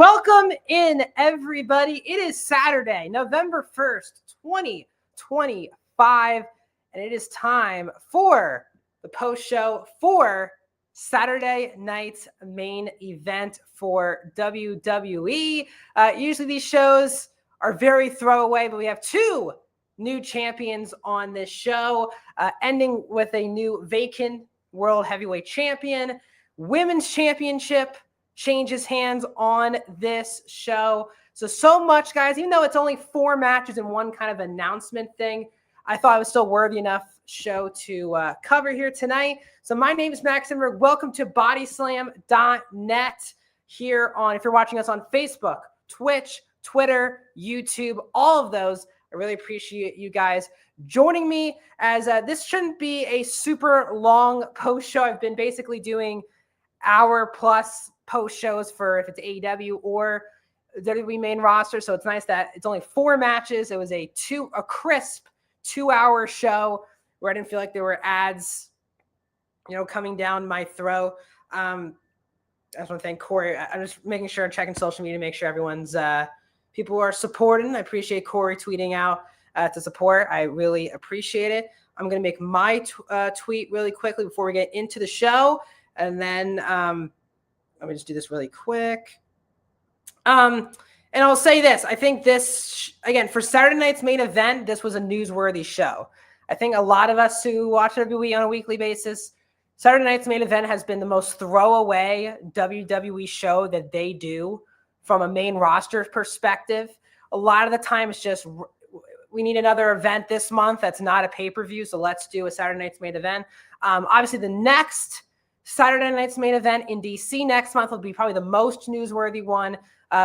Welcome in, everybody. It is Saturday, November 1st, 2025, and it is time for the post show for Saturday night's main event for WWE. Usually these shows are very throwaway, but we have two new champions on this show, ending with a new vacant World Heavyweight Champion, Women's Championship changes hands on this show. So much, guys. Even though it's only 4 matches and one kind of announcement thing, I thought it was still worthy enough show to cover here tonight. So my name is Max Dinenberg. Welcome to BodySlamNet here on, if you're watching us on Facebook, Twitch, Twitter, YouTube, all of those. I really appreciate you guys joining me, as this shouldn't be a super long post show. I've been basically doing hour-plus post shows for if it's AEW or WWE main roster. So it's nice that it's only 4 matches. It was a crisp 2-hour show where I didn't feel like there were ads, coming down my throat. I just want to thank Corey. I'm just making sure and checking social media to make sure everyone's people are supporting. I appreciate Corey tweeting out to support. I really appreciate it. I'm going to make my tweet really quickly before we get into the show. And then let me just do this really quick. And I'll say this. I think this, again, for Saturday night's main event, this was a newsworthy show. I think a lot of us who watch WWE on a weekly basis, Saturday night's main event has been the most throwaway WWE show that they do from a main roster perspective. A lot of the time it's just, we need another event this month that's not a pay-per-view, so let's do a Saturday night's main event. Obviously, the next Saturday night's main event in DC next month will be probably the most newsworthy one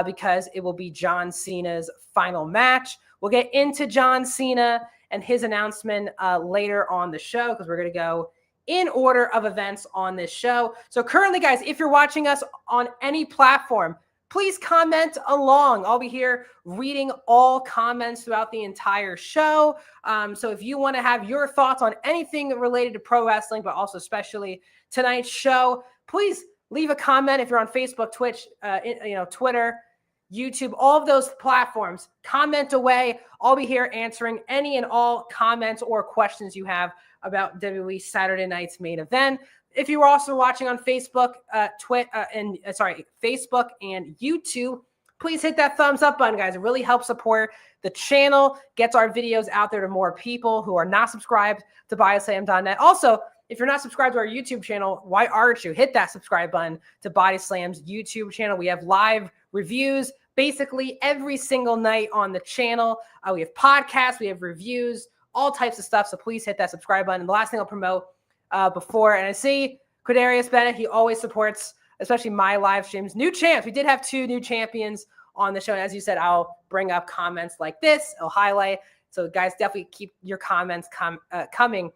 because it will be John Cena's final match. We'll get into John Cena and his announcement later on the show because we're going to go in order of events on this show. So currently, guys, if you're watching us on any platform, please comment along. I'll be here reading all comments throughout the entire show. So if you want to have your thoughts on anything related to pro wrestling, but also especially tonight's show, please leave a comment. If you're on Facebook, Twitch, Twitter, YouTube, all of those platforms, comment away. I'll be here answering any and all comments or questions you have about WWE Saturday night's main event. If you were also watching on Facebook, Facebook and YouTube, please hit that thumbs up button, guys. It really helps support the channel, gets our videos out there to more people who are not subscribed to BodySlam.net. Also, if you're not subscribed to our YouTube channel, why aren't you? Hit that subscribe button to BodySlam's YouTube channel. We have live reviews basically every single night on the channel. We have podcasts, we have reviews, all types of stuff. So please hit that subscribe button. And the last thing I'll promote before, and I see Quadarius Bennett, he always supports, especially my live streams. New champs. We did have 2 new champions on the show. And as you said, I'll bring up comments like this. I'll highlight. So guys, definitely keep your comments coming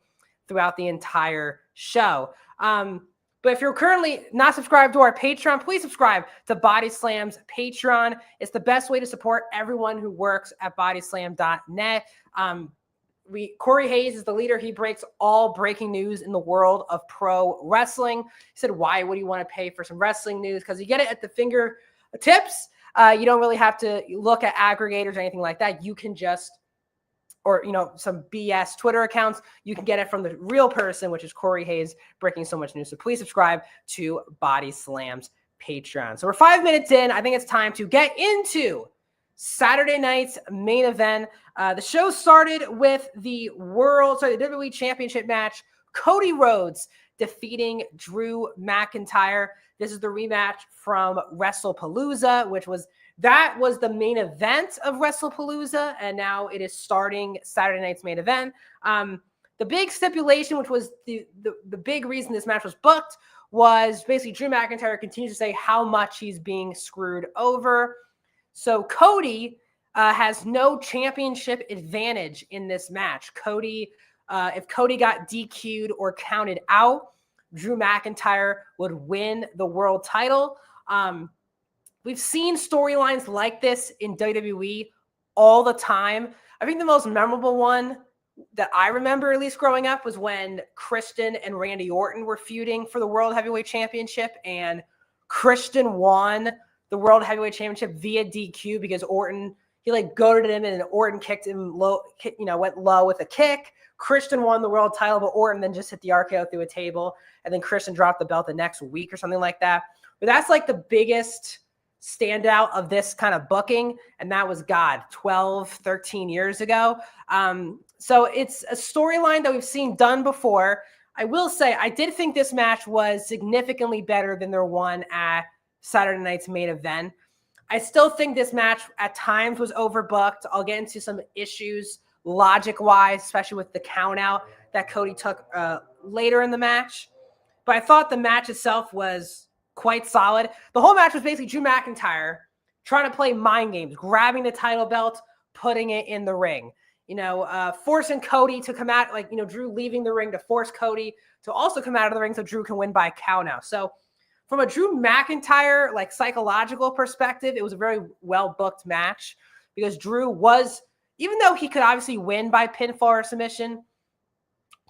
throughout the entire show. But if you're currently not subscribed to our Patreon, please subscribe to BodySlam's Patreon. It's the best way to support everyone who works at BodySlam.net. Corey Hayes is the leader. He breaks all breaking news in the world of pro wrestling. He said, why would you want to pay for some wrestling news? Because you get it at the fingertips. You don't really have to look at aggregators or anything like that. You can just, or, some BS Twitter accounts. You can get it from the real person, which is Corey Hayes, breaking so much news. So please subscribe to Bodyslam's Patreon. So we're 5 minutes in. I think it's time to get into Saturday night's main event. The show started with the WWE Championship match. Cody Rhodes defeating Drew McIntyre. This is the rematch from WrestlePalooza, which was the main event of WrestlePalooza, and now it is starting Saturday night's main event. The big stipulation, which was the big reason this match was booked, was basically Drew McIntyre continues to say how much he's being screwed over. So Cody has no championship advantage in this match. If Cody got DQ'd or counted out, Drew McIntyre would win the world title. We've seen storylines like this in WWE all the time. I think the most memorable one that I remember, at least growing up, was when Christian and Randy Orton were feuding for the World Heavyweight Championship, and Christian won the World Heavyweight Championship via DQ because Orton, he like goaded him and Orton kicked him low, went low with a kick. Christian won the world title, but Orton then just hit the RKO through a table, and then Christian dropped the belt the next week or something like that. But that's like the biggest standout of this kind of booking, and that was 12, 13 years ago. So it's a storyline that we've seen done before. I will say I did think this match was significantly better than their one at Saturday night's main event. I still think this match at times was overbooked. I'll get into some issues logic-wise, especially with the count-out that Cody took later in the match. But I thought the match itself was quite solid. The whole match was basically Drew McIntyre trying to play mind games, grabbing the title belt, putting it in the ring. Forcing Cody to come out, Drew leaving the ring to force Cody to also come out of the ring so Drew can win by count-out. So from a Drew McIntyre, psychological perspective, it was a very well-booked match because Drew was, even though he could obviously win by pinfall or submission,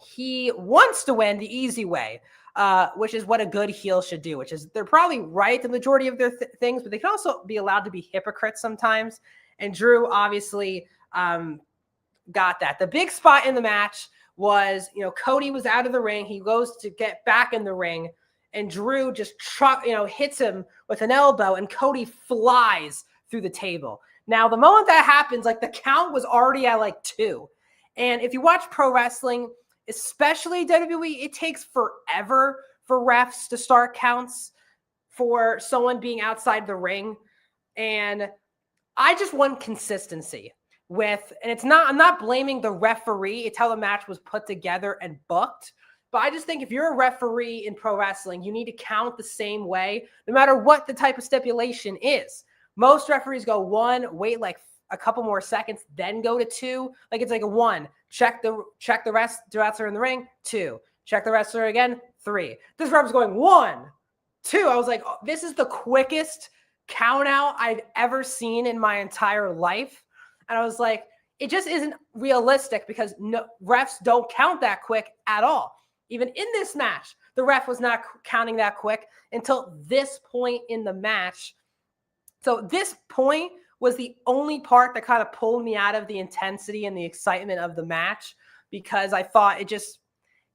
he wants to win the easy way, which is what a good heel should do, which is they're probably right the majority of their things, but they can also be allowed to be hypocrites sometimes. And Drew obviously got that. The big spot in the match was, Cody was out of the ring. He goes to get back in the ring, and Drew just hits him with an elbow, and Cody flies through the table. Now, the moment that happens, the count was already at 2. And if you watch pro wrestling, especially WWE, it takes forever for refs to start counts for someone being outside the ring. And I just want consistency and I'm not blaming the referee. It's how the match was put together and booked. But I just think if you're a referee in pro wrestling, you need to count the same way, no matter what the type of stipulation is. Most referees go 1, wait a couple more seconds, then go to 2. It's a 1. Check the wrestler in the ring. 2. Check the wrestler again. 3. This ref was going 1, 2. I was like, oh, this is the quickest count out I've ever seen in my entire life. And I was like, it just isn't realistic because refs don't count that quick at all. Even in this match, the ref was not counting that quick until this point in the match. So this point was the only part that kind of pulled me out of the intensity and the excitement of the match because I thought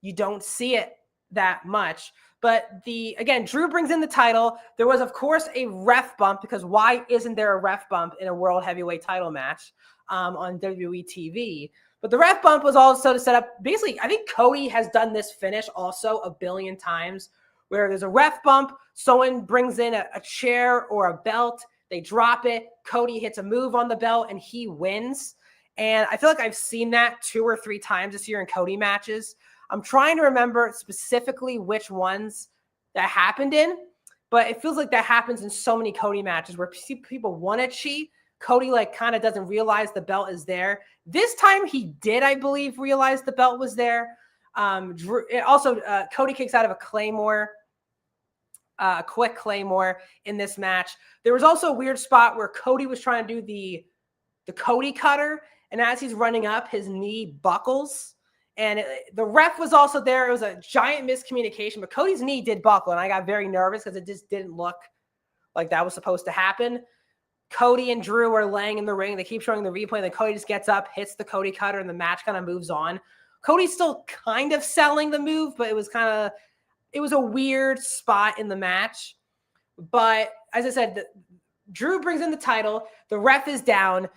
you don't see it that much. But again, Drew brings in the title. There was, of course, a ref bump because why isn't there a ref bump in a World Heavyweight title match on WWE TV? But the ref bump was also to set up, basically, I think Cody has done this finish also a billion times where there's a ref bump, someone brings in a chair or a belt, they drop it, Cody hits a move on the belt, and he wins. And I feel like I've seen that 2 or 3 times this year in Cody matches. I'm trying to remember specifically which ones that happened in, but it feels like that happens in so many Cody matches where people want to cheat. Cody kind of doesn't realize the belt is there. This time he did, I believe, realize the belt was there. Cody kicks out of a Claymore, a quick Claymore in this match. There was also a weird spot where Cody was trying to do the Cody cutter, and as he's running up, his knee buckles. And the ref was also there. It was a giant miscommunication, but Cody's knee did buckle, and I got very nervous because it just didn't look like that was supposed to happen. Cody and Drew are laying in the ring. They keep showing the replay. Then Cody just gets up, hits the Cody cutter, and the match kind of moves on. Cody's still kind of selling the move, but it was a weird spot in the match. But as I said, Drew brings in the title. The ref is down.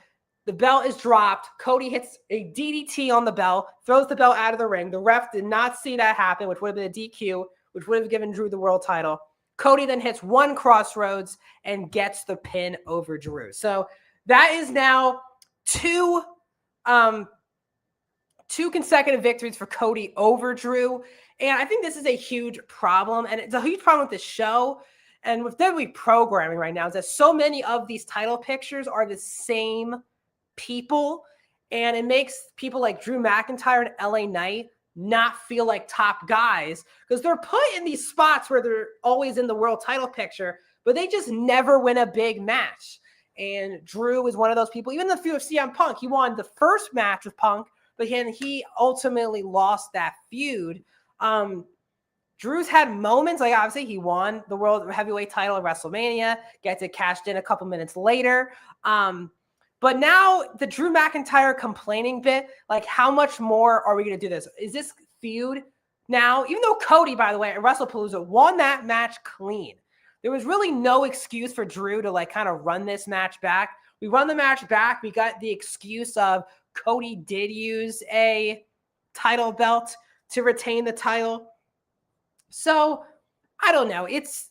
The belt is dropped. Cody hits a DDT on the bell, throws the belt out of the ring. The ref did not see that happen, which would have been a DQ, which would have given Drew the world title. Cody then hits 1 crossroads and gets the pin over Drew. So that is now 2 consecutive victories for Cody over Drew. And I think this is a huge problem. And it's a huge problem with the show and with WWE programming right now is that so many of these title pictures are the same people. And it makes people like Drew McIntyre and LA Knight not feel like top guys because they're put in these spots where they're always in the world title picture, but they just never win a big match. And Drew is one of those people. Even the feud of CM Punk, he won the first match with Punk, but he ultimately lost that feud. Drew's had moments, like obviously he won the world heavyweight title at WrestleMania, gets it cashed in a couple minutes later. But now the Drew McIntyre complaining bit, like how much more are we going to do this? Is this feud now? Even though Cody, by the way, at WrestlePalooza won that match clean, there was really no excuse for Drew to like kind of run this match back. We run the match back. We got the excuse of Cody did use a title belt to retain the title. So I don't know. It's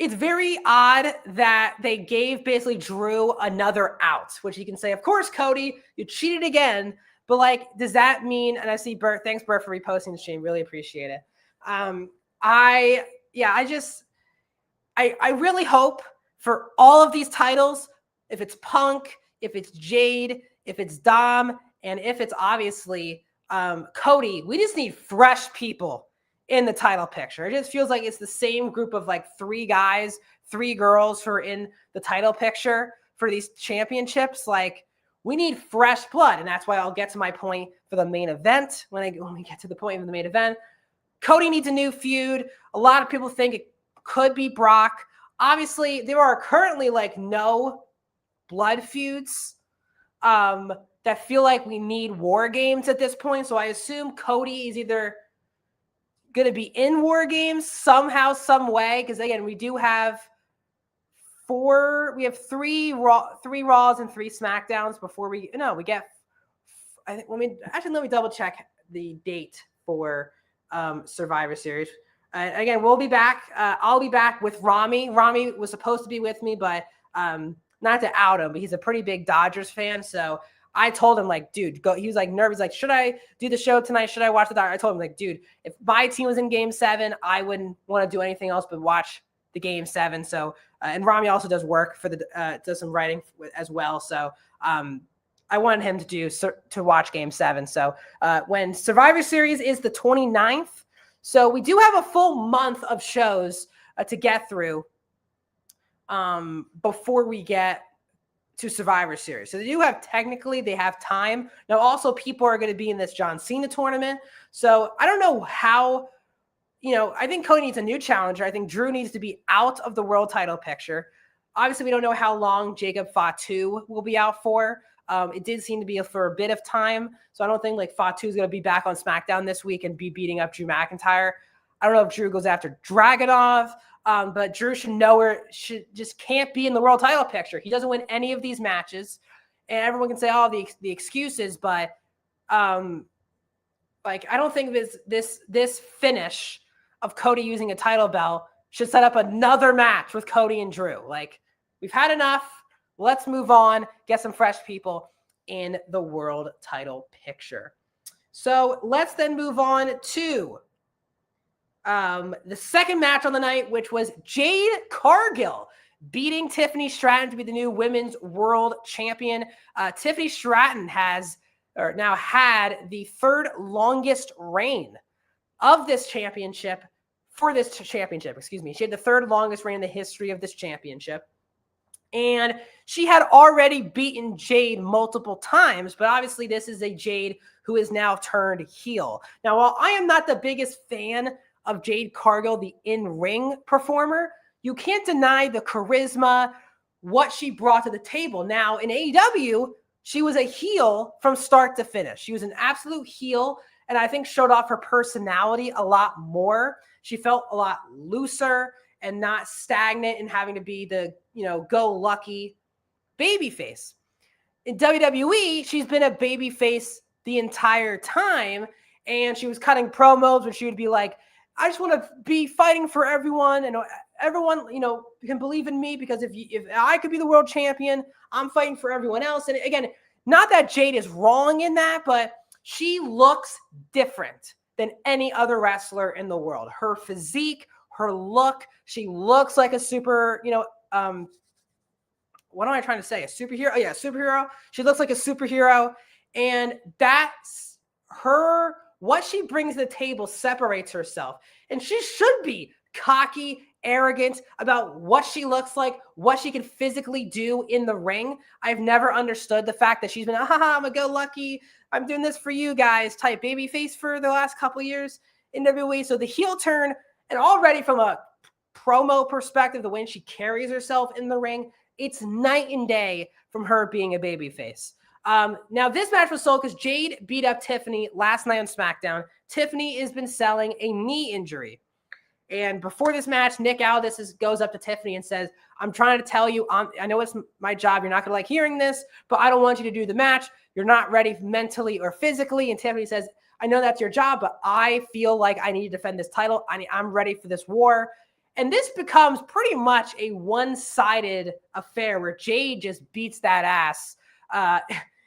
very odd that they gave basically Drew another out, which you can say, of course, Cody, you cheated again. But like, does that mean, and I see Bert, thanks Bert for reposting the stream. Really appreciate it. I really hope for all of these titles, if it's Punk, if it's Jade, if it's Dom, and if it's obviously Cody, we just need fresh people in the title picture. It just feels like it's the same group of like 3 guys, 3 girls who are in the title picture for these championships. Like, we need fresh blood. And that's why I'll get to my point for the main event. When we get to the point of the main event, Cody needs a new feud. A lot of people think it could be Brock. Obviously, there are currently like no blood feuds that feel like we need war games at this point. So I assume Cody is either going to be in war games somehow, some way. Because again, we do have 3 Raws and 3 SmackDowns before we get, I think, let me double check the date for Survivor Series. Again, we'll be back. I'll be back with Rami. Rami was supposed to be with me, but not to out him, but he's a pretty big Dodgers fan. So I told him, like, dude, go. He was like nervous, like, should I do the show tonight? Should I watch the Dodgers? I told him, like, dude, if my team was in Game 7, I wouldn't want to do anything else but watch the Game 7. So, and Rami also does work for does some writing as well. So, I wanted him to watch Game 7. So, when Survivor Series is the 29th, so we do have a full month of shows to get through before we get to Survivor Series. So they have time. Now, also, people are going to be in this John Cena tournament. So I don't know how, I think Cody needs a new challenger. I think Drew needs to be out of the world title picture. Obviously, we don't know how long Jacob Fatu will be out for. It did seem to be for a bit of time. So I don't think like Fatu is going to be back on SmackDown this week and be beating up Drew McIntyre. I don't know if Drew goes after Dragunov. But Drew just can't be in the world title picture. He doesn't win any of these matches, and everyone can say all the excuses, but like, I don't think this finish of Cody using a title belt should set up another match with Cody and Drew. Like, we've had enough. Let's move on. Get some fresh people in the world title picture. So let's then move on to the second match on the night, which was Jade Cargill beating Tiffany Stratton to be the new women's world champion. Tiffany Stratton now had the 3rd longest reign of this championship Excuse me. She had the 3rd longest reign in the history of this championship. And she had already beaten Jade multiple times, but obviously this is a Jade who is now turned heel. Now, while I am not the biggest fan of Jade Cargill, the in-ring performer, you can't deny the charisma, what she brought to the table. Now, in AEW, she was a heel from start to finish. She was an absolute heel, and I think showed off her personality a lot more. She felt a lot looser and not stagnant and having to be the, go-lucky babyface. In WWE, she's been a babyface the entire time, and she was cutting promos where she would be like, I just want to be fighting for everyone, and everyone, can believe in me, because if I could be the world champion, I'm fighting for everyone else. And again, not that Jade is wrong in that, but she looks different than any other wrestler in the world. Her physique, her look, she looks like a super, what am I trying to say? A superhero? Oh, yeah, superhero. She looks like a superhero, and that's her. What she brings to the table separates herself. And she should be cocky, arrogant about what she looks like, what she can physically do in the ring. I've never understood the fact that she's been, I'm a go-lucky, I'm doing this for you guys type babyface for the last couple of years. in WWE. So the heel turn, and already from a promo perspective, the way she carries herself in the ring, it's night and day from her being a babyface. Now, this match was sold because Jade beat up Tiffany last night on SmackDown. Tiffany has been selling a knee injury. And before this match, Nick Aldis goes up to Tiffany and says, I'm trying to tell you, I know it's my job. You're not going to like hearing this, but I don't want you to do the match. You're not ready mentally or physically. And Tiffany says, I know that's your job, but I feel like I need to defend this title. I'm ready for this war. And this becomes pretty much a one-sided affair where Jade just beats that ass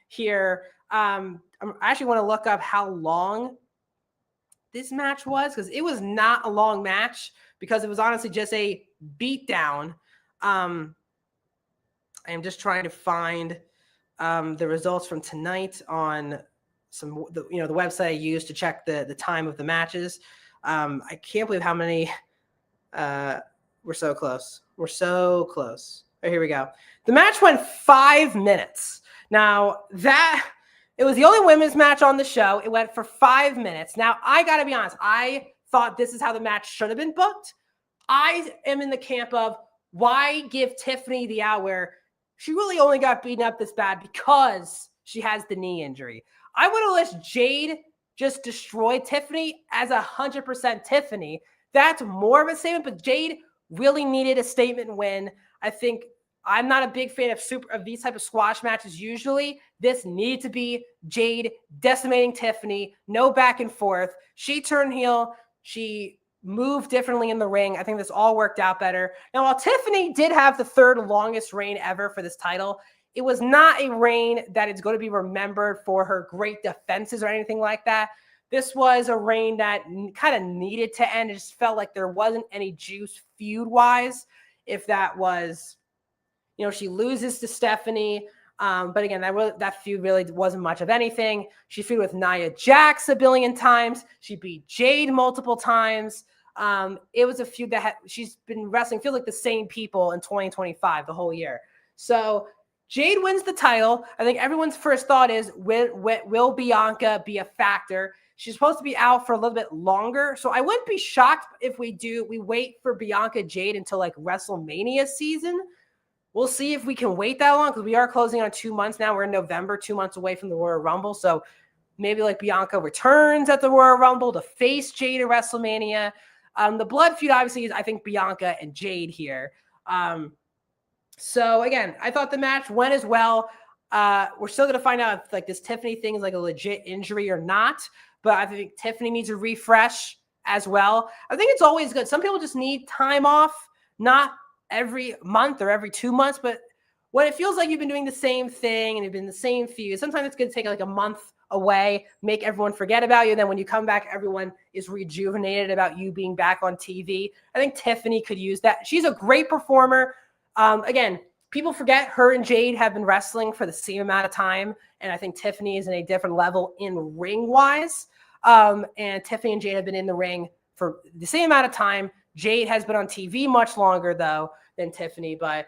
here. I actually want to look up how long this match was, because it was not a long match, because it was honestly just a beatdown. I am just trying to find the results from tonight on the website I used to check the time of the matches. I can't believe how many. We're so close. We're so close. Right, here we go. The match went 5 minutes. Now, it was the only women's match on the show. It went for 5 minutes. Now, I got to be honest. I thought this is how the match should have been booked. I am in the camp of, why give Tiffany the out where she really only got beaten up this bad because she has the knee injury. I would have let Jade just destroy Tiffany as 100% Tiffany. That's more of a statement, but Jade really needed a statement win. I think I'm not a big fan of these type of squash matches usually. This needed to be Jade decimating Tiffany, no back and forth. She turned heel. She moved differently in the ring. I think this all worked out better. Now, while Tiffany did have the third longest reign ever for this title, it was not a reign that is going to be remembered for her great defenses or anything like that. This was a reign that kind of needed to end. It just felt like there wasn't any juice feud-wise. If that was, she loses to Stephanie. But again, that feud really wasn't much of anything. She feuded with Nia Jax a billion times. She beat Jade multiple times. It was a feud that she's been wrestling, feels like the same people in 2025, the whole year. So Jade wins the title. I think everyone's first thought is, will Bianca be a factor? She's supposed to be out for a little bit longer. So I wouldn't be shocked if we wait for Bianca Jade until like WrestleMania season. We'll see if we can wait that long, because we are closing on 2 months now. We're in November, 2 months away from the Royal Rumble. So maybe like Bianca returns at the Royal Rumble to face Jade at WrestleMania. The blood feud obviously is, I think, Bianca and Jade here. So again, I thought the match went as well. We're still going to find out if like this Tiffany thing is like a legit injury or not. But I think Tiffany needs a refresh as well. I think it's always good. Some people just need time off, not every month or every 2 months, but when it feels like you've been doing the same thing and you've been the same feud, sometimes it's going to take like a month away, make everyone forget about you. And then when you come back, everyone is rejuvenated about you being back on TV. I think Tiffany could use that. She's a great performer. Again, people forget her and Jade have been wrestling for the same amount of time. And I think Tiffany is in a different level in ring wise. And Tiffany and Jade have been in the ring for the same amount of time. Jade has been on TV much longer, though, than Tiffany. But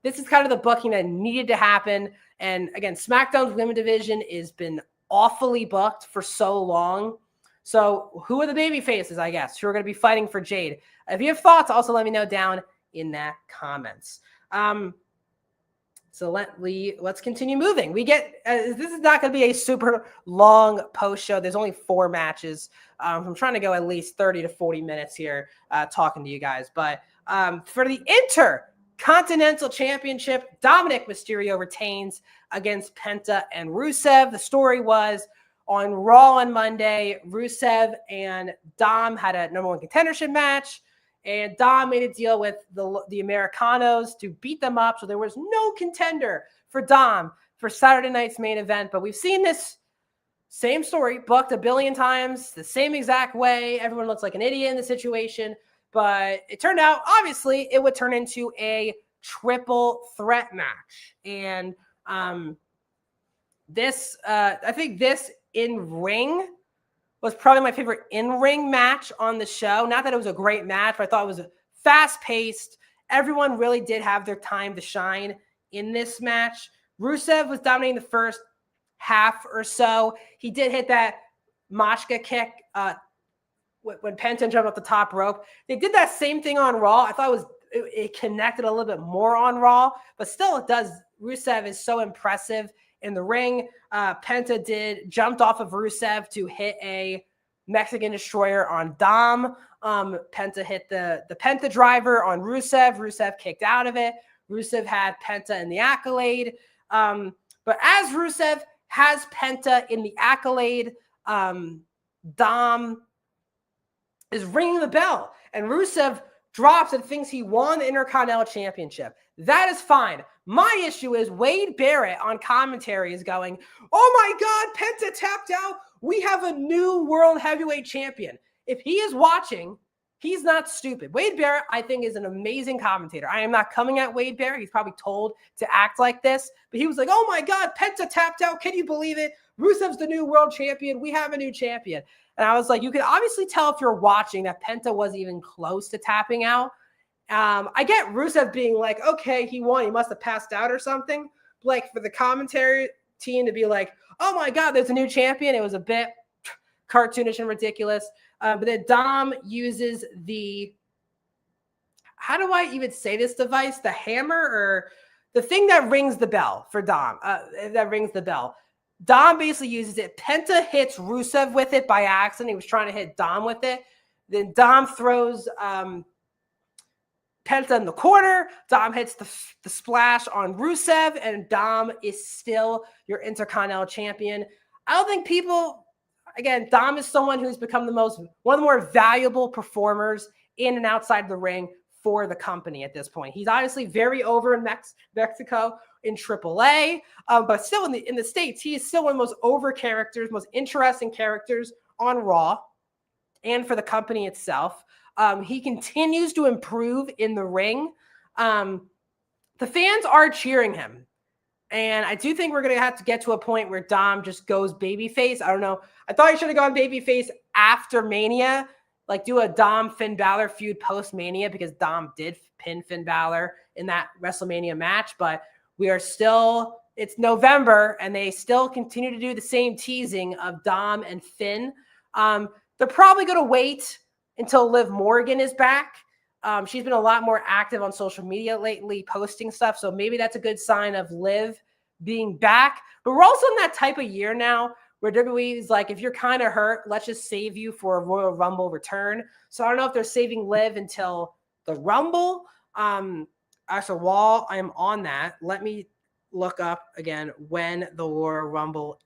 this is kind of the booking that needed to happen. And again, SmackDown's women's division has been awfully booked for so long. So who are the baby faces, I guess, who are going to be fighting for Jade? If you have thoughts, also let me know down in the comments. So let's continue moving. We get this is not going to be a super long post show. There's only 4 matches. I'm trying to go at least 30 to 40 minutes here talking to you guys. But for the Intercontinental Championship, Dominic Mysterio retains against Penta and Rusev. The story was on Raw on Monday, Rusev and Dom had a number 1 contendership match. And Dom made a deal with the Americanos to beat them up. So there was no contender for Dom for Saturday night's main event. But we've seen this same story booked a billion times, the same exact way. Everyone looks like an idiot in the situation. But it turned out, obviously, it would turn into a triple threat match. And I think this in-ring was probably my favorite in-ring match on the show. Not that it was a great match, but I thought it was fast-paced. Everyone really did have their time to shine in this match. Rusev was dominating the first half or so. He did hit that Machka kick when Penta jumped off the top rope. They did that same thing on Raw. I thought it connected a little bit more on Raw, but still it does. Rusev is so impressive in the ring. Penta jumped off of Rusev to hit a Mexican Destroyer on Dom. Penta hit the Penta driver on Rusev. Rusev kicked out of it. Rusev had Penta in the Accolade. But as Rusev has Penta in the Accolade, Dom is ringing the bell, and Rusev drops and thinks he won the Intercontinental Championship. That is fine. My issue is Wade Barrett on commentary is going, "Oh my God, Penta tapped out. We have a new World Heavyweight Champion." If he is watching, he's not stupid. Wade Barrett, I think, is an amazing commentator. I am not coming at Wade Barrett. He's probably told to act like this, but he was like, "Oh my God, Penta tapped out. Can you believe it? Rusev's the new world champion. We have a new champion." And I was like, you can obviously tell if you're watching that Penta wasn't even close to tapping out. I get Rusev being like, okay, he won. He must have passed out or something. But like for the commentary team to be like, "Oh my God, there's a new champion." It was a bit cartoonish and ridiculous. But then Dom uses how do I even say this device? The hammer or the thing that rings the bell for Dom, that rings the bell. Dom basically uses it. Penta hits Rusev with it by accident. He was trying to hit Dom with it. Then Dom throws Penta in the corner. Dom hits the splash on Rusev, and Dom is still your Intercontinental Champion. I don't think again, Dom is someone who's become one of the more valuable performers in and outside the ring for the company at this point. He's obviously very over in Mexico in AAA, but still in the States, he is still one of the most over characters, most interesting characters on Raw and for the company itself. He continues to improve in the ring. The fans are cheering him. And I do think we're going to have to get to a point where Dom just goes babyface. I don't know. I thought he should have gone babyface after Mania, like do a Dom Finn Balor feud post Mania, because Dom did pin Finn Balor in that WrestleMania match. But it's November, and they still continue to do the same teasing of Dom and Finn. They're probably going to wait until Liv Morgan is back. She's been a lot more active on social media lately, posting stuff. So maybe that's a good sign of Liv being back. But we're also in that type of year now where WWE is like, if you're kind of hurt, let's just save you for a Royal Rumble return. So I don't know if they're saving Liv until the Rumble. Actually, while I'm on that, let me look up again when the Royal Rumble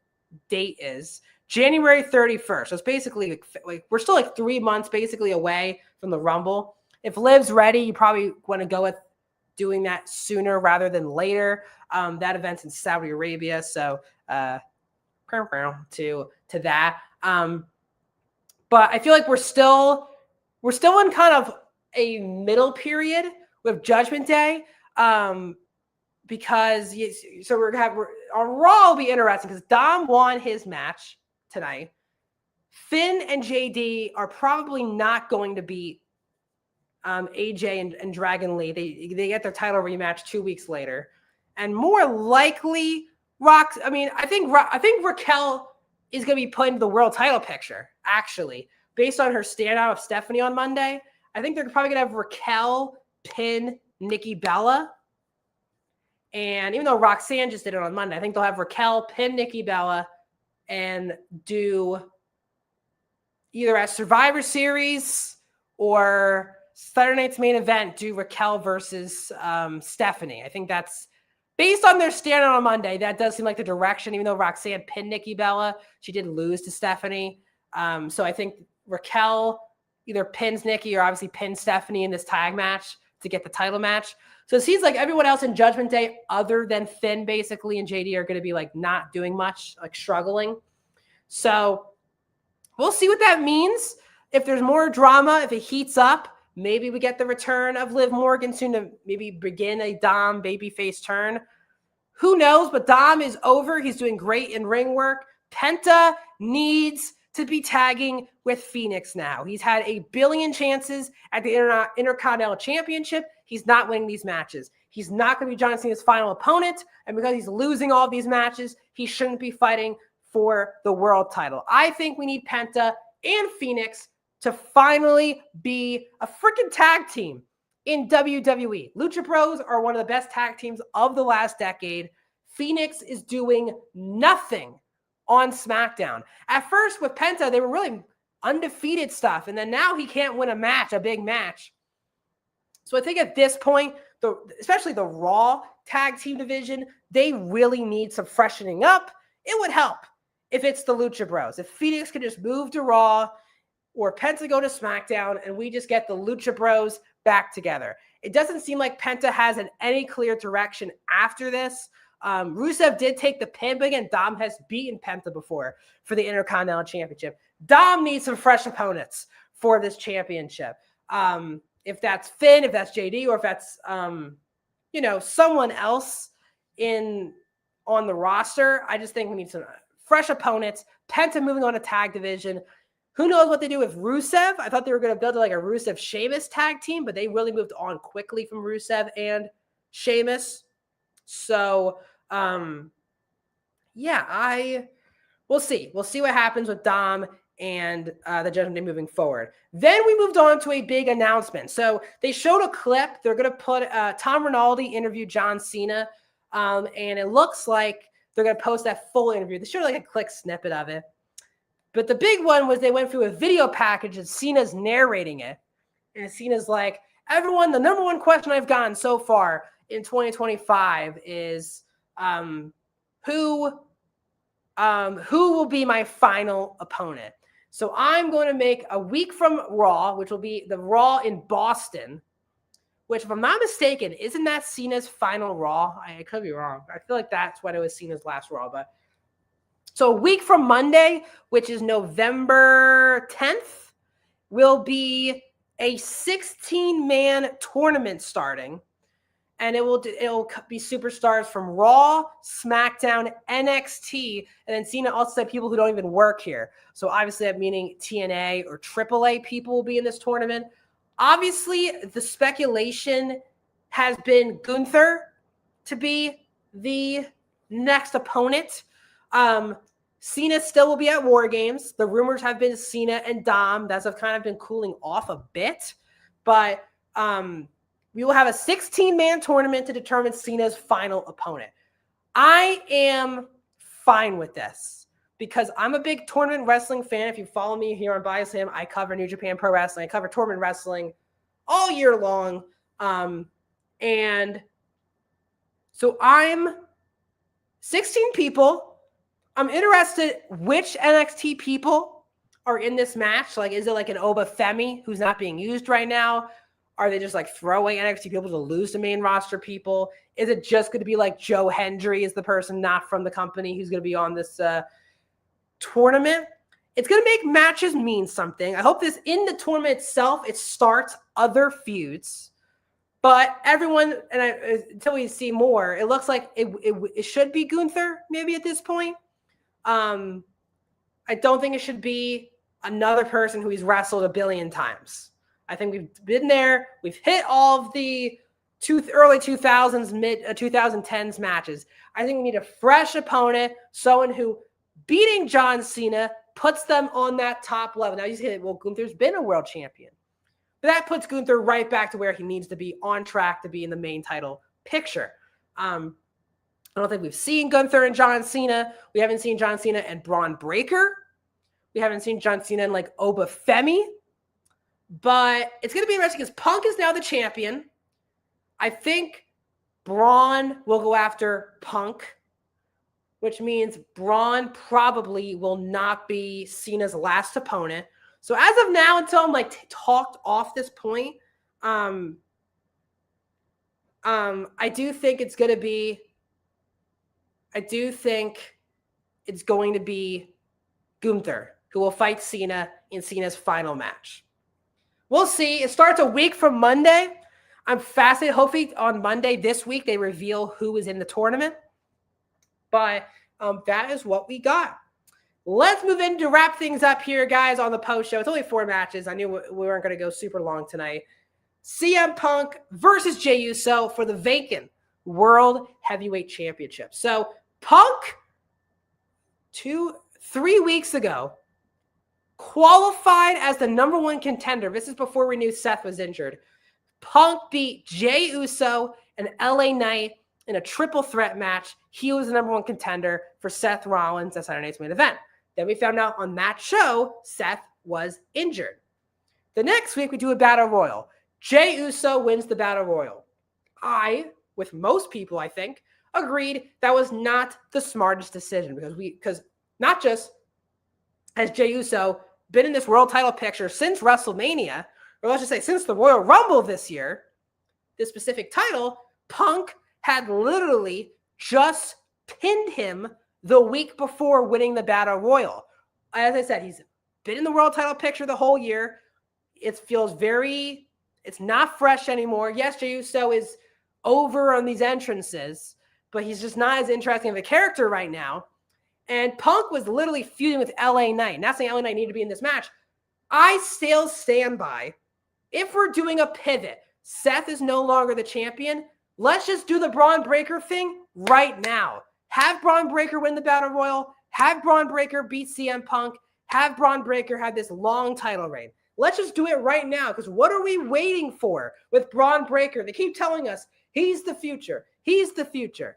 date is. January 31st. So it's basically like we're still like 3 months basically away from the Rumble. If Liv's ready, you probably want to go with doing that sooner rather than later. That event's in Saudi Arabia, so to that. But I feel like we're still in kind of a middle period with Judgment Day, because on Raw will be interesting because Dom won his match tonight. Finn and JD are probably not going to beat AJ and Dragon Lee. They get their title rematch 2 weeks later, and more likely I think Raquel is going to be put into the world title picture, actually, based on her standout of Stephanie on Monday. I think they're probably going to have Raquel pin Nikki Bella. And even though Roxanne just did it on Monday, I think they'll have Raquel pin Nikki Bella and do either a Survivor Series or Saturday night's main event, do Raquel versus Stephanie. I think that's based on their standout on Monday. That does seem like the direction, even though Roxanne pinned Nikki Bella, she did lose to Stephanie. So I think Raquel either pins Nikki or obviously pins Stephanie in this tag match to get the title match. So it seems like everyone else in Judgment Day other than Finn basically and JD are going to be like not doing much, like struggling. So we'll see what that means. If there's more drama, if it heats up, maybe we get the return of Liv Morgan soon to maybe begin a Dom babyface turn. Who knows? But Dom is over. He's doing great in ring work. Penta needs to be tagging with Phoenix now. He's had a billion chances at the Intercontinental Championship. He's not winning these matches. He's not going to be John Cena's final opponent. And because he's losing all these matches, he shouldn't be fighting for the world title. I think we need Penta and Phoenix to finally be a freaking tag team in WWE. Lucha Bros are one of the best tag teams of the last decade. Phoenix is doing nothing on SmackDown. At first with Penta, they were really undefeated stuff. And then now he can't win a big match. So I think at this point, especially the Raw tag team division, they really need some freshening up. It would help if it's the Lucha Bros. If Phoenix could just move to Raw or Penta go to SmackDown and we just get the Lucha Bros back together. It doesn't seem like Penta has any clear direction after this. Rusev did take the pin, but again, Dom has beaten Penta before for the Intercontinental Championship. Dom needs some fresh opponents for this championship. If that's Finn, if that's JD, or if that's someone else on the roster, I just think we need some fresh opponents. Penta moving on to tag division. Who knows what they do with Rusev? I thought they were going to build like a Rusev Sheamus tag team, but they really moved on quickly from Rusev and Sheamus. So, we'll see. We'll see what happens with Dom and the Judgment Day moving forward. Then we moved on to a big announcement. So they showed a clip. They're going to put Tom Rinaldi interviewed John Cena, and it looks like they're going to post that full interview. They showed like a quick snippet of it. But the big one was they went through a video package and Cena's narrating it. And Cena's like, everyone, the number one question I've gotten so far in 2025 is who will be my final opponent? So I'm going to make a week from Raw, which will be the Raw in Boston, which, if I'm not mistaken, isn't that Cena's final Raw? I could be wrong. I feel like that's when it was Cena's last Raw. But so a week from Monday, which is November 10th, will be a 16-man tournament starting. And it'll be superstars from Raw, SmackDown, NXT, and then Cena also said people who don't even work here. So obviously that meaning TNA or AAA people will be in this tournament. Obviously, the speculation has been Gunther to be the next opponent. Cena still will be at War Games. The rumors have been Cena and Dom. That's kind of been cooling off a bit. But we will have a 16-man tournament to determine Cena's final opponent. I am fine with this because I'm a big tournament wrestling fan. If you follow me here on BodySlam, I cover New Japan Pro Wrestling. I cover tournament wrestling all year long. And so I'm 16 people. I'm interested which NXT people are in this match. Like, is it like an Oba Femi who's not being used right now? Are they just like throwing NXT people to lose to main roster people? Is it just going to be like Joe Hendry is the person not from the company who's going to be on this tournament? It's going to make matches mean something. I hope this in the tournament itself, it starts other feuds. But everyone, until we see more, it looks like it should be Gunther maybe at this point. I don't think it should be another person who he's wrestled a billion times. I think we've been there. We've hit all of the early 2000s, mid 2010s matches. I think we need a fresh opponent, someone who beating John Cena puts them on that top level. Now you say, well, Gunther's been a world champion. But that puts Gunther right back to where he needs to be, on track to be in the main title picture. I don't think we've seen Gunther and John Cena. We haven't seen John Cena and Braun Breaker. We haven't seen John Cena and like Oba Femi. But it's going to be interesting because Punk is now the champion. I think Braun will go after Punk, which means Braun probably will not be Cena's last opponent. So as of now, until I'm like talked off this point, I do think it's going to be Gunther who will fight Cena in Cena's final match. We'll see. It starts a week from Monday. I'm fascinated. Hopefully on Monday this week, they reveal who is in the tournament. But that is what we got. Let's move in to wrap things up here, guys, on the post show. It's only 4 matches. I knew we weren't going to go super long tonight. CM Punk versus Jey Uso for the vacant World Heavyweight Championship. So Punk 3 weeks ago qualified as the number one contender. This is before we knew Seth was injured. Punk beat Jey Uso and LA Knight in a triple threat match. He was the number one contender for Seth Rollins at Saturday Night's Main Event. Then we found out on that show, Seth was injured. The next week, we do a Battle Royal. Jey Uso wins the Battle Royal. I, with most people, I think, agreed that was not the smartest decision because not just has Jey Uso been in this world title picture since WrestleMania, or let's just say since the Royal Rumble this year, this specific title, Punk had literally just pinned him the week before winning the Battle Royal. As I said, he's been in the world title picture the whole year. It feels it's not fresh anymore. Yes, Jey Uso is over on these entrances, but he's just not as interesting of a character right now. And Punk was literally feuding with LA Knight. Not saying LA Knight needed to be in this match. I still stand by, if we're doing a pivot, Seth is no longer the champion. Let's just do the Braun Breaker thing right now. Have Braun Breaker win the Battle Royal. Have Braun Breaker beat CM Punk. Have Braun Breaker have this long title reign. Let's just do it right now, because what are we waiting for with Braun Breaker? They keep telling us he's the future. He's the future.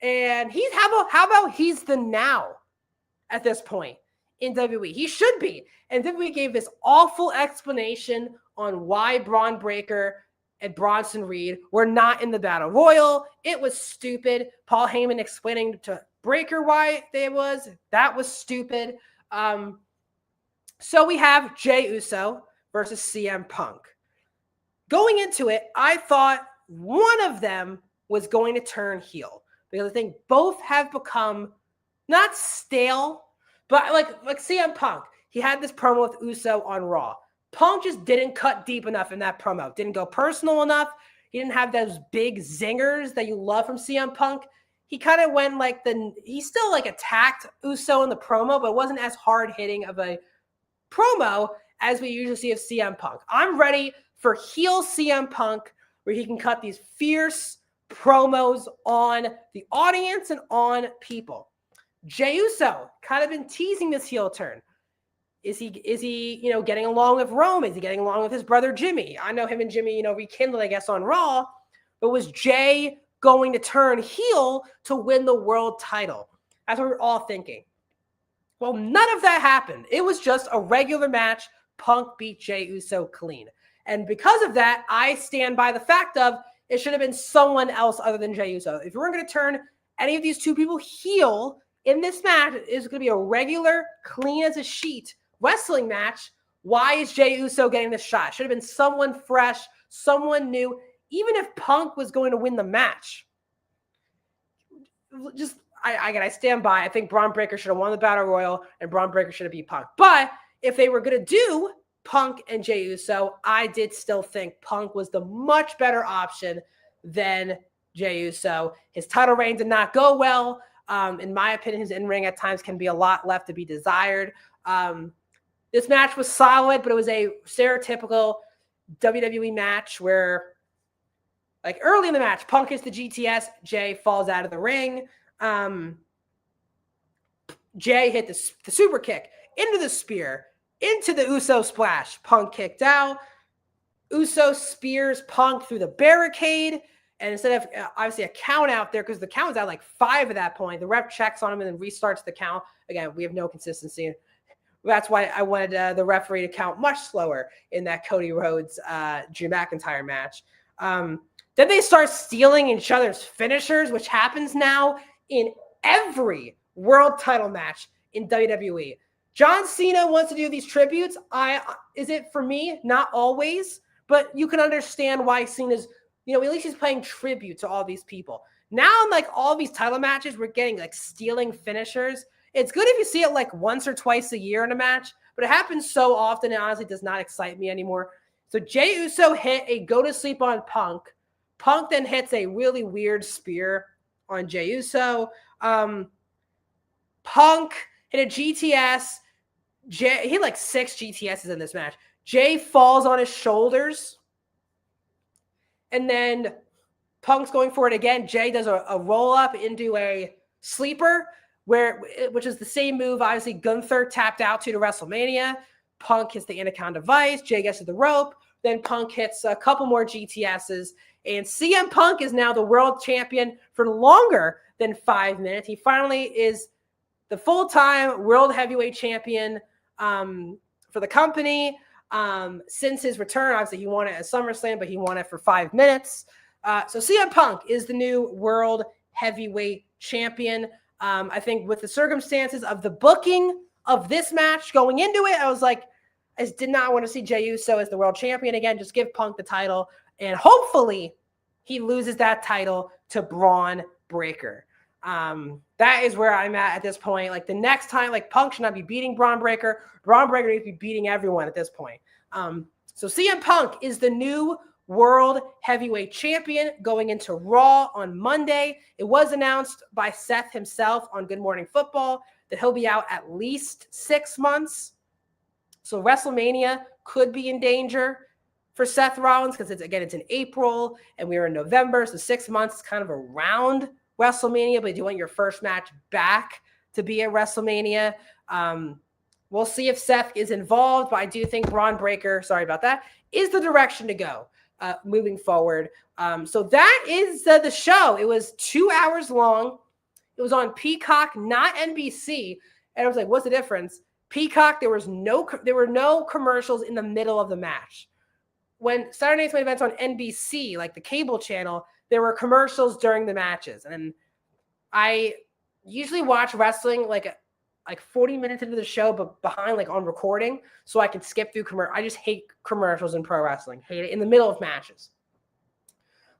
And how about he's the now at this point in WWE? He should be. And WWE gave this awful explanation on why Braun Breaker and Bronson Reed were not in the Battle Royal. It was stupid. Paul Heyman explaining to Breaker why that was stupid. So we have Jey Uso versus CM Punk. Going into it, I thought one of them was going to turn heel, because I think both have become not stale, but like CM Punk. He had this promo with Uso on Raw. Punk just didn't cut deep enough in that promo. Didn't go personal enough. He didn't have those big zingers that you love from CM Punk. He kind of went he still attacked Uso in the promo, but it wasn't as hard hitting of a promo as we usually see of CM Punk. I'm ready for heel CM Punk, where he can cut these fierce promos on the audience and on people. Jey Uso kind of been teasing this heel turn. Is he getting along with Rome? Is he getting along with his brother Jimmy? I know him and Jimmy, rekindled, I guess, on Raw. But was Jey going to turn heel to win the world title? That's what we're all thinking. Well, none of that happened. It was just a regular match. Punk beat Jey Uso clean. And because of that, I stand by the fact of it should have been someone else other than Jey Uso. If we're going to turn any of these two people heel in this match, it's going to be a regular, clean as a sheet wrestling match. Why is Jey Uso getting this shot? Should have been someone fresh, someone new. Even if Punk was going to win the match, I stand by. I think Braun Breaker should have won the Battle Royal, and Braun Breaker should have beat Punk. But if they were going to do Punk and Jey Uso, I did still think Punk was the much better option than Jey Uso. His title reign did not go well. In my opinion, his in-ring at times can be a lot left to be desired. This match was solid, but it was a stereotypical WWE match where, early in the match, Punk hits the GTS, Jey falls out of the ring. Jey hit the super kick into the spear, into the Uso splash. Punk kicked out. Uso spears Punk through the barricade. And instead of obviously a count out there, because the count was at 5 at that point, the ref checks on him and then restarts the count. Again, we have no consistency. That's why I wanted the referee to count much slower in that Cody Rhodes, Drew McIntyre match. Then they start stealing each other's finishers, which happens now in every world title match in WWE. John Cena wants to do these tributes. Is it for me? Not always, but you can understand why Cena's, at least he's playing tribute to all these people. Now, in all these title matches, we're getting stealing finishers. It's good if you see it once or twice a year in a match, but it happens so often, it honestly does not excite me anymore. So Jey Uso hit a go to sleep on Punk. Punk then hits a really weird spear on Jey Uso. Punk hit a GTS. He had 6 GTSs in this match. Jey falls on his shoulders. And then Punk's going for it again. Jey does a roll up into a sleeper, which is the same move, obviously, Gunther tapped out to WrestleMania. Punk hits the Anaconda Vice. Jay gets to the rope. Then Punk hits a couple more GTSs. And CM Punk is now the world champion for longer than 5 minutes. He finally is the full-time world heavyweight champion for the company since his return. Obviously, he won it at SummerSlam, but he won it for 5 minutes. So CM Punk is the new world heavyweight champion. I think with the circumstances of the booking of this match going into it, I was like, I just did not want to see Jey Uso as the world champion again. Just give Punk the title. And hopefully he loses that title to Braun Breaker. That is where I'm at this point. Like the next time, like Punk should not be beating Braun Breaker. Braun Breaker needs to be beating everyone at this point. So CM Punk is the new world heavyweight champion going into Raw on Monday. It was announced by Seth himself on Good Morning Football that he'll be out at least 6 months. So WrestleMania could be in danger for Seth Rollins because it's in April and we're in November. So 6 months is kind of around WrestleMania, but you want your first match back to be at WrestleMania. We'll see if Seth is involved, but I do think Braun Breaker, sorry about that, is the direction to go moving forward. So that is the show. It was 2 hours long. It was on Peacock, not NBC. And I was like, what's the difference? Peacock, there were no commercials in the middle of the match. When Saturday Night's Main Event's on NBC, like the cable channel, there were commercials during the matches. And I usually watch wrestling like 40 minutes into the show, but behind like on recording, so I can skip through I just hate commercials in pro wrestling. Hate it in the middle of matches.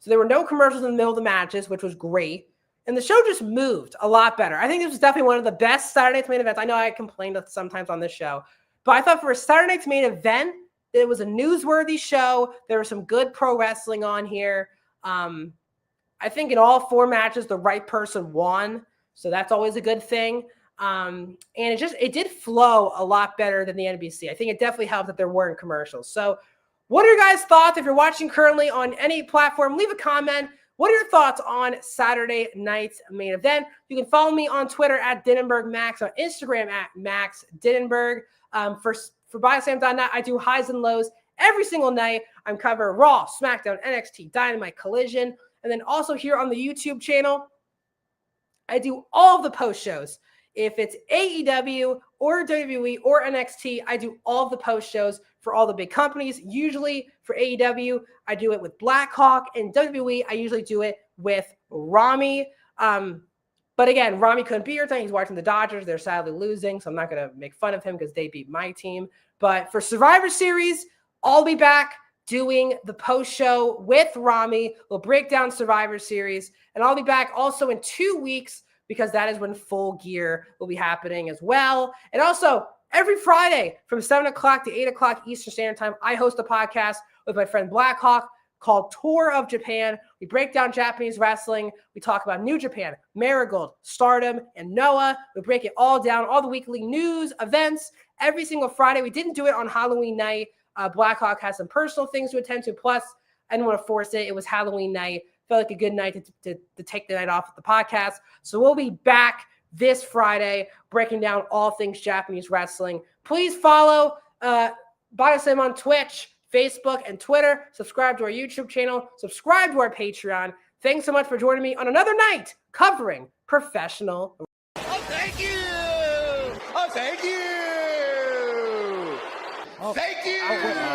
So there were no commercials in the middle of the matches, which was great. And the show just moved a lot better. I think this was definitely one of the best Saturday Night's Main Events. I know I complained sometimes on this show, but I thought for a Saturday Night's Main Event, it was a newsworthy show. There was some good pro wrestling on here. I think in all 4 matches, the right person won. So that's always a good thing. And it did flow a lot better than the NBC. I think it definitely helped that there weren't commercials. So what are your guys' thoughts? If you're watching currently on any platform, leave a comment. What are your thoughts on Saturday Night's Main Event? You can follow me on Twitter at Dinenberg Max, on Instagram at Max Dinenberg. For BodySlam.net, I do highs and lows every single night. I'm covering Raw, SmackDown, NXT, Dynamite, Collision. And then also here on the YouTube channel, I do all of the post shows. If it's AEW or WWE or NXT, I do all of the post shows for all the big companies. Usually for AEW, I do it with Blackhawk, and WWE, I usually do it with Rami. But again, Rami couldn't be here tonight. He's watching the Dodgers. They're sadly losing, so I'm not going to make fun of him because they beat my team. But for Survivor Series, I'll be back doing the post show with Rami. We'll break down Survivor Series, and I'll be back also in 2 weeks because that is when Full Gear will be happening as well. And also, every Friday from 7 o'clock to 8 o'clock Eastern Standard Time, I host a podcast with my friend Blackhawk called Tour of Japan. We break down Japanese wrestling. We talk about New Japan, Marigold, Stardom, and Noah. We break it all down, all the weekly news, events, every single Friday. We didn't do it on Halloween night. Blackhawk has some personal things to attend to. Plus, I didn't want to force it. It was Halloween night. Felt like a good night to take the night off of the podcast. So we'll be back this Friday breaking down all things Japanese wrestling. Please follow BodySlam on Twitch, Facebook, and Twitter. Subscribe to our YouTube channel. Subscribe to our Patreon. Thanks so much for joining me on another night covering professional. Oh, thank you. Oh, thank you. Oh, thank you.